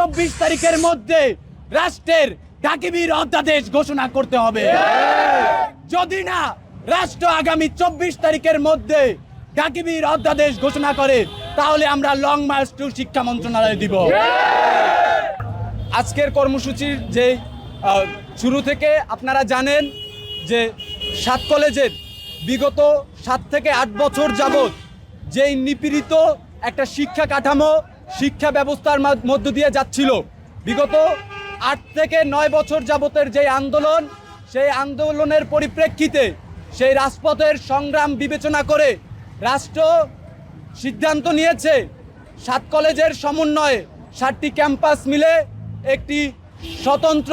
24 তারিখের মধ্যে রাষ্ট্রের ডাকিবীর অধ্যাদেশ ঘোষণা করতে হবে। যদি না রাষ্ট্র আগামী 24 তারিখের মধ্যে ডাকিবীর অধ্যাদেশ ঘোষণা করে, তাহলে আমরা লং মার্চ টু শিক্ষা মন্ত্রণালয়ে দিব। আজকের কর্মসূচির যে শুরু থেকে আপনারা জানেন যে 7 কলেজের বিগত 7 থেকে 8 বছর যাবৎ যেই নিপীড়িত একটা শিক্ষা কাঠামো শিক্ষা ব্যবস্থার মধ্য দিয়ে যাচ্ছিল, বিগত 8 থেকে 9 বছর যাবতের যে আন্দোলন, সেই আন্দোলনের পরিপ্রেক্ষিতে সেই রাজপথের সংগ্রাম বিবেচনা করে রাষ্ট্র সিদ্ধান্ত নিয়েছে 7 কলেজের সমন্বয়ে 7টি ক্যাম্পাস মিলে একটি স্বতন্ত্র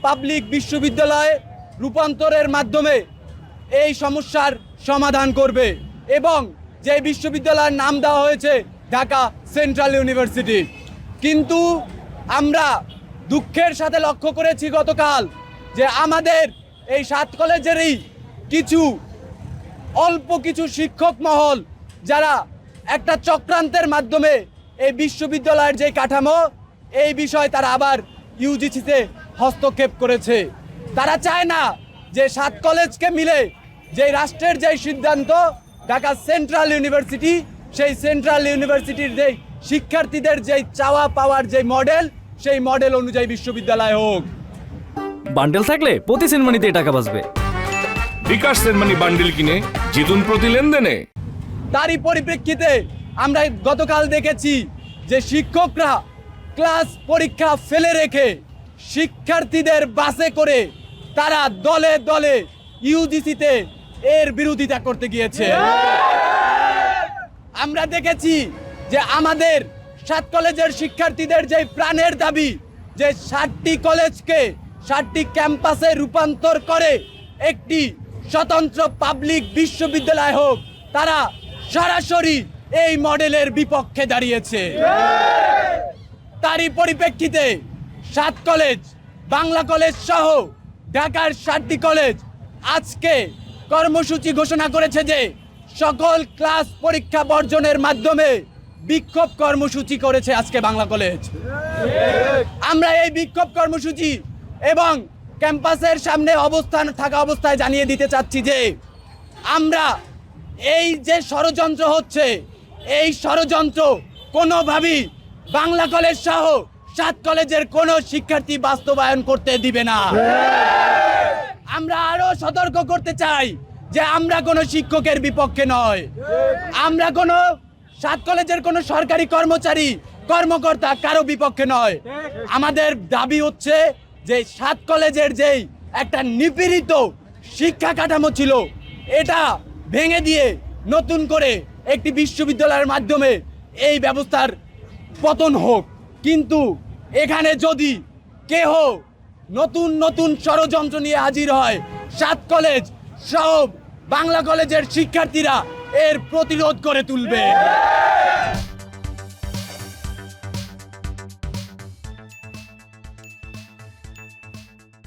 পাবলিক বিশ্ববিদ্যালয়ে রূপান্তরের মাধ্যমে এই সমস্যার সমাধান করবে এবং যে বিশ্ববিদ্যালয়ের নাম দেওয়া হয়েছে ঢাকা সেন্ট্রাল ইউনিভার্সিটি। কিন্তু আমরা দুঃখের সাথে লক্ষ্য করেছি গতকাল যে আমাদের এই 7 কলেজেরই অল্প কিছু শিক্ষক মহল যারা একটা চক্রান্তের মাধ্যমে এই বিশ্ববিদ্যালয়ের যে কাঠামো, এই বিষয়ে তারা আবার ইউজিসিতে হস্তক্ষেপ করেছে। তারা চায় না যে 7 কলেজকে মিলে যে রাষ্ট্রের যে সিদ্ধান্ত ঢাকা সেন্ট্রাল ইউনিভার্সিটি, সেই সেন্ট্রাল ইউনিভার্সিটির যে শিক্ষার্থীদের যে চাওয়া পাওয়ার যে মডেল, সেই মডেল অনুযায়ী বিশ্ববিদ্যালয় হোক। বান্ডেল থাকলে প্রতি সেনমানিতে টাকা বাঁচবে। বিকাশ সেনমানি বান্ডেল কিনে জিতুন প্রতি লেনদেনে। তারই পরিপ্রেক্ষিতে আমরা গতকাল দেখেছি যে শিক্ষকরা ক্লাস পরীক্ষা ফেলে রেখে শিক্ষার্থীদের বাসে করে তারা দলে দলে ইউজিসিতে এর বিরোধিতা করতে গিয়েছে। আমরা দেখেছি যে আমাদের 7 কলেজের শিক্ষার্থীদের যে প্রাণের দাবি যে 7টি কলেজকে 7টি ক্যাম্পাসে রূপান্তর করে একটি স্বতন্ত্র পাবলিক বিশ্ববিদ্যালয় হোক, তারা সরাসরি এই মডেলের বিপক্ষে দাঁড়িয়েছে। তারই পরিপ্রেক্ষিতে 7 কলেজ, বাংলা কলেজ সহ ঢাকার 7টি কলেজ আজকে কর্মসূচি ঘোষণা করেছে যে সকল ক্লাস পরীক্ষা বর্জনের মাধ্যমে বিক্ষোভ কর্মসূচি করেছে আজকে বাংলা কলেজ। আমরা এই বিক্ষোভ কর্মসূচি এবং ক্যাম্পাসের সামনে থাকা অবস্থায় জানিয়ে দিতে চাচ্ছি যে আমরা এই যে ষড়যন্ত্র হচ্ছে, এই ষড়যন্ত্র কোনোভাবেই বাংলা কলেজ সহ 7 কলেজের কোনো শিক্ষার্থী বাস্তবায়ন করতে দিবে না। আমরা আরো সতর্ক করতে চাই যে আমরা কোনো শিক্ষকের বিপক্ষে নয়, আমরা কোনো 7 কলেজের কোনো সরকারি কর্মচারী কর্মকর্তা কারো বিপক্ষে নয়। আমাদের দাবি হচ্ছে যে 7 কলেজের যেই একটা নিপীড়িত শিক্ষা কাঠামো ছিল, এটা ভেঙে দিয়ে নতুন করে একটি বিশ্ববিদ্যালয়ের মাধ্যমে এই ব্যবস্থার পতন হোক। কিন্তু এখানে যদি কেহ নতুন নতুন ষড়যন্ত্র নিয়ে হাজির হয়, 7 কলেজ সব বাংলা কলেজের শিক্ষার্থীরা এর প্রতিরোধ করে তুলবে।